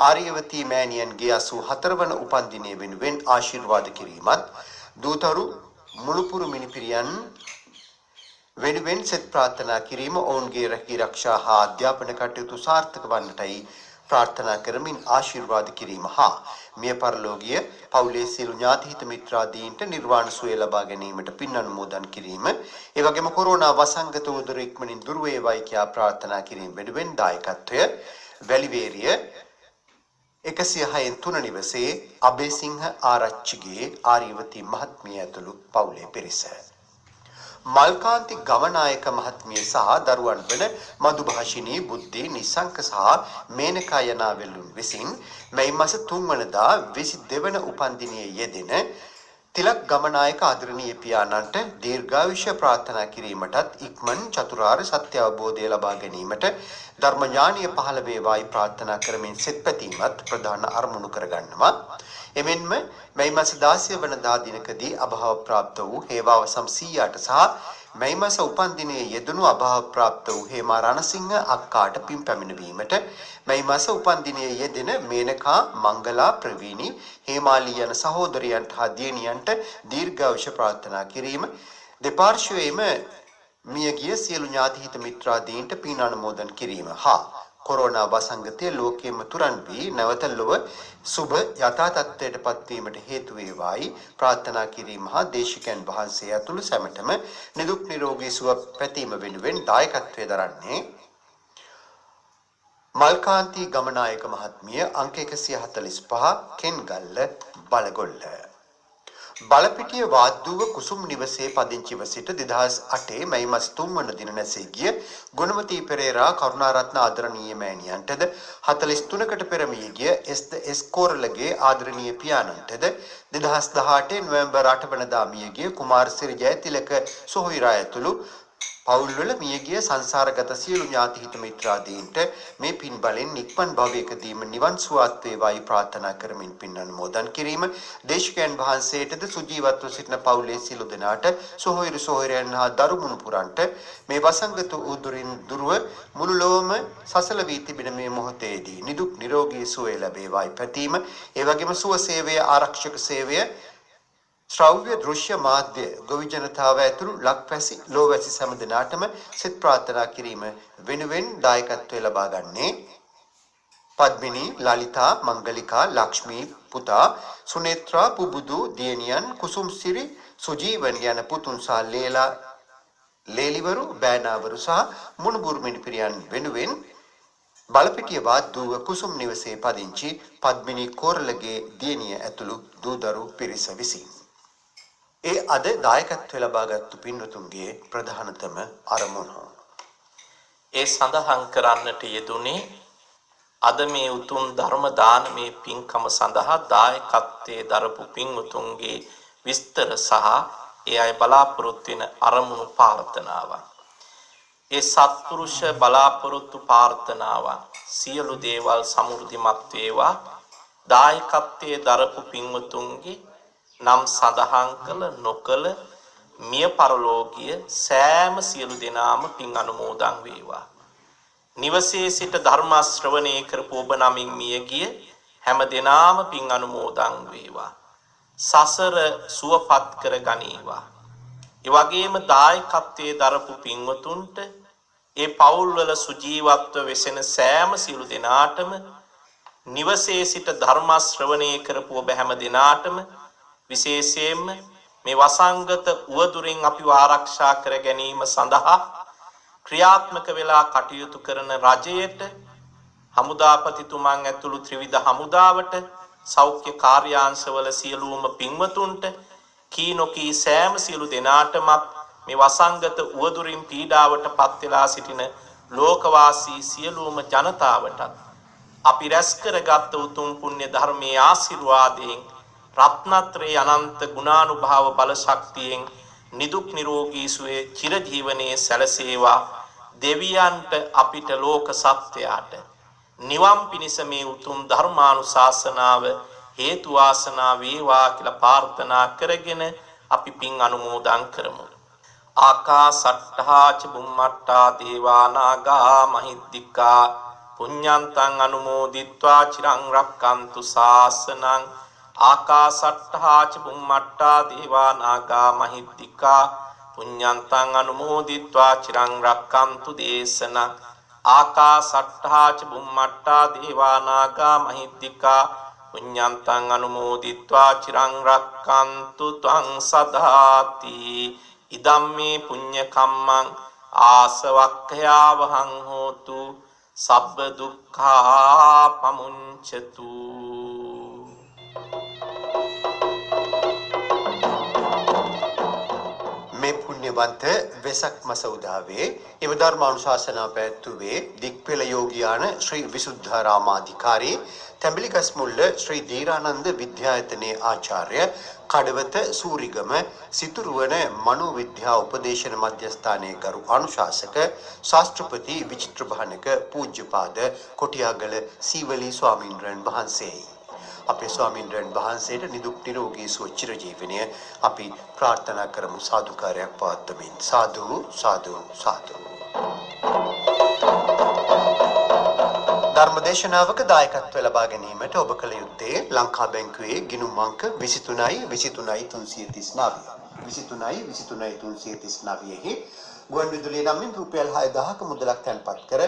ආර්යවතී මෑණියන්ගේ 84 වන උපන්දිනය වෙනුවෙන් ආශිර්වාද කිරීමත්, දූතරු මුළුපුරු මිනිපිරියන් වෙනුවෙන් සෙත් ප්‍රාර්ථනා කිරීම, ඔවුන්ගේ රැකී ආරක්ෂා හා අධ්‍යාපන කටයුතු සාර්ථක වන්නටයි ප්‍රාර්ථනා කරමින් ආශිර්වාද කිරීම හා මිය පරලෝකීය පවුලේ සියලු ඥාතිහිත මිත්‍රාදීන්ට නිර්වාණ සුවය ලබා ගැනීමට පින් අනුමෝදන් කිරීම, ඒ වගේම කොරෝනා වසංගත උදර ඉක්මනින් දුර වේවායි කියා ප්‍රාර්ථනා කිරීම වෙනුවෙන් දායකත්වය වැලිවේරිය 106න් 3 නිවසේ අබේසිංහ ආරච්චිගේ ආර්යවතී මහත්මිය ඇතුළු පවුලේ පිරිස. මල්කාන්ති ගමනායක මහත්මිය සහ දරුවන් වන මధుභාෂිනී, බුද්ධි, නිසංක සහ මේනකා යනාවැලුන් විසින් මේ මාස 3 වනදා 22 වන උපන්දිනයේ යෙදෙන තිලක් ගමනායක ආදරණීය පියාණන්ට දීර්ඝායුෂ ප්‍රාර්ථනා කිරීමටත් ඉක්මන් චතුරාර්ය සත්‍ය අවබෝධය ලබා ගැනීමට ධර්ම ඥානීය පහළ වේවායි ප්‍රාර්ථනා කරමින් සෙත් පැතීමත් ප්‍රධාන අරමුණු කරගන්නවා. එමෙන්ම මේ මාස 16 වනදා දිනකදී අභාව ප්‍රාප්ත වූ හේවාවසම් 100ට සහ මේ මාස උපන්දිනයේ යෙදුණු අභාව ප්‍රාප්ත වූ හේමා රණසිංහ අක්කාට පින් පැමිණවීමට, මේ මාස උපන්දිනයේ යෙදෙන මේනකා, මංගලා, ප්‍රවීණි, හේමාලී යන සහෝදරයන්ට හා දියණියන්ට දීර්ඝායුෂ ප්‍රාර්ථනා කිරීම, දෙපාර්ශ්වයේම මියගිය සියලු ඥාතිහිත මිත්‍රාදීන්ට පින් අනුමෝදන් කිරීම හා කොරෝනා වසංගතයේ ලෝකෙම තුරන් වී නැවත ලොව සුබ යථා තත්ත්වයට පත්වීමට හේතු වේවායි ප්‍රාර්ථනා කිරීම හා දේශිකයන් වහන්සේ ඇතුළු සැමටම නිදුක් නිරෝගී සුව පැතීම වෙනුවෙන් දායකත්වයේ දරන්නේ මල්කාන්ති ගමනායක මහත්මිය අංක 145 කෙන්ගල්ල බලගොල්ල. බලපිටිය වාද්දුව කුසුම් නිවසේ පදිංචිව සිට 2008 මැයි මාස 3 වන දින නැසී ගිය ගුණවතී පෙරේරා කරුණාරත්න ආදරණීය මෑණියන්ටද 43කට පෙර මිය ගිය එස් කෝරළගේ ආදරණීය පියාණන්ටද 2018 නොවැම්බර් 8 වනදා මිය ගිය කුමාරසිරි ජයතිලක සොහොයුරා ඇතුළු පවුල්වල මියගිය සංසාරගත සියලු ඥාති හිත මිත්‍රාදීන්ට මේ පින් බලෙන් නික්මන් භවයකදීම නිවන් සුවත් වේවායි ප්‍රාර්ථනා කරමින් පින් අනුමෝදන් කිරීම දේශකයන් වහන්සේටද සුජීවත්ව සිටින පවුලේ සියලු දෙනාට සොහොයුරු සොහොයුරයන් හා දරු මුණුපුරන්ට මේ වසංගත උදුරින් දුරව මුළු ලොවම සසල වී තිබෙන මේ මොහොතේදී නිදුක් නිරෝගී සුවය ලැබේවායි පැතීම ඒ වගේම සුව සේවය ආරක්ෂක සේවය ශ්‍රව්‍ය දෘශ්‍ය මාධ්‍ය ගොවි ජනතාව ඇතුළු ලක්වැසි ලෝවැසි සෑම දෙනාටම සිත ප්‍රාර්ථනා කිරීම වෙනුවෙන් දායකත්වය ලබා ගන්නේ පද්මිනී ලලිතා මංගලිකා ලක්ෂ්මී පුතා සුනේත්‍රා පුබුදු දියණියන් කුසුම්සිරි සුජීවන් යන පුතුන් සහ ලේලිවරු බෑනාවරු සහ මුණුබුරු මිනිපිරියන් වෙනුවෙන් බලපිටිය වාද්දුව කුසුම් නිවසේ පදිංචි පද්මිනී කෝරළගේ දියණිය ඇතුළු දූදරු පිරිස විසින් ඒ අද දායකත්වය ලබාගත්තු පින්වතුන්ගේ ප්‍රධානතම අරමුණ. ඒ සඳහන් කරන්නට යෙදුනේ අද මේ උතුම් ධර්ම දානමේ පින්කම සඳහා දායකත්වයේ දරපු පින්වතුන්ගේ විස්තර සහ ඒ අය බලාපොරොත්තු වෙන අරමුණු ප්‍රාර්ථනාවන්. ඒ සත්පුරුෂ බලාපොරොත්තු ප්‍රාර්ථනාවන් සියලු දේවල් සමෘද්ධිමත් වේවා. දායකත්වයේ දරපු පින්වතුන්ගේ නම් සඳහන් කළ නොකළ මිය පරලෝකීය සෑම සියලු දෙනාම පින් අනුමෝදන් වේවා. නිවසේ සිට ධර්ම ශ්‍රවණය කරපු ඔබ නමින් මිය ගිය හැම දෙනාම පින් අනුමෝදන් වේවා. සසර සුවපත් කර ගනීවා. ඒ වගේම දායකත්වයේ දරපු පින්වතුන්ට ඒ පවුල්වල සුජීවත්ව වෙසෙන සෑම සියලු දෙනාටම නිවසේ සිට ධර්ම ශ්‍රවණය කරපු ඔබ හැම දෙනාටම විශේෂයෙන්ම මේ වසංගත උවදුරින් අපිව ආරක්ෂා කර ගැනීම සඳහා ක්‍රියාත්මක වෙලා කටයුතු කරන රජයට හමුදාපතිතුමන් ඇතුළු ත්‍රිවිධ හමුදාවට සෞඛ්‍ය කාර්යාංශවල සියලුම පින්වතුන්ට කී නොකී සෑම සියලු දෙනාටමත් මේ වසංගත උවදුරින් පීඩාවට පත් වෙලා සිටින ලෝකවාසී සියලුම ජනතාවටත් අපි රැස් කරගත් උතුම් පුණ්‍ය ධර්මයේ ආශිර්වාදයෙන් රත්නත්‍රේ අනන්ත ගුණානුභාව බල ශක්තියෙන් නිදුක් නිරෝගී සුවය චිරජීවනයේ සැලසේවා. දෙවියන්ට අපිට ලෝක සත්‍යයට නිවන් පිණිස මේ උතුම් ධර්මානුශාසනාව හේතු වාසනා වේවා කියලා ප්‍රාර්ථනා කරගෙන අපි පින් අනුමෝදන් කරමු. ආකාසට්ඨා ච බුම්මට්ඨා දේවා නාග මහිද්దికා පුඤ්ඤන්තං අනුමෝදිත්වා චිරං රක්칸තු ශාසනං. ආකාසට්ඨා ච බුම්මට්ඨා දේවා නාග මහිද්దికා පුඤ්ඤන්තං අනුමෝදිත්වා චිරං රක්칸තු දේශනං. ආකාසට්ඨා ච බුම්මට්ඨා දේවා නාග මහිද්దికා පුඤ්ඤන්තං අනුමෝදිත්වා චිරං රක්칸තු ත්වං සදාති. ඉදම්මේ පුඤ්ඤ කම්මං ආසවක්ඛයා වහං හෝතු සබ්බ දුක්ඛා පමුඤ්චතු. මේ පුණ්‍යවන්ත වෙසක් මස උදාවේ එම ධර්මානුශාසනා පැවැත්වුවේ දික්පෙළ යෝගියාන ශ්‍රී විසුද්ධාරාමාධිකාරී තැඹිලිගස්මුල්ල ශ්‍රී දීරානන්ද විද්‍යායතනයේ ආචාර්ය කඩවත සූරිගම සිතුරුවන මනෝවිද්‍යා උපදේශන මධ්‍යස්ථානයේ ගරු අනුශාසක ශාස්ත්‍රපති විචිත්‍රභානක පූජ්‍යපාද කොටියාගල සීවලී ස්වාමීන්ද්‍රයන් වහන්සේයි. අපේ ස්වාමීන්ද්‍රයන් වහන්සේට නිදුක් නිරෝගී සුව චිරජීවනය අපි ප්‍රාර්ථනා කරමු. සාදුකාරයක් පවත්වමින් සාදු සාදු සාදු. ධර්මදේශනාවක දායකත්වය ලබා ගැනීමට ඔබ කළ යුත්තේ ලංකා බැංකුවේ ගිණුම් අංක 23 ගුවන් විදුලිය නමින් රුපියල් 6000ක මුදලක් තැන්පත් කර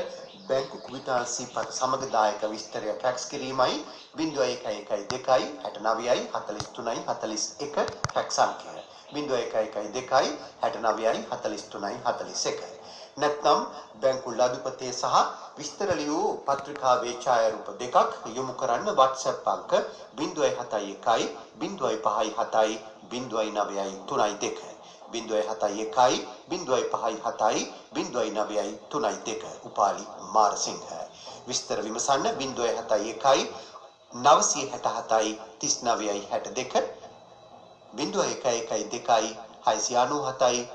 බැංකු ක්විටාන්සි පත් සමග දායක විස්තරය ටැක්ස් කිරීමයි 0112 69 43 41 ටැක්ස් අංකය 0112 69 43 41. නැත්නම් බැංකුවල අධිපතිය සහ විස්තර ලියූ පත්‍රිකාවේ ඡායාරූප දෙකක් යොමු කරන්න WhatsApp අංක 071 057 09932 071 057 09932 උපාලි මාරසිංහ විස්තර විමසන්න 071 967 3962 011 2 697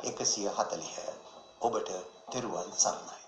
140 ඔබට තෙරුවන් සරණයි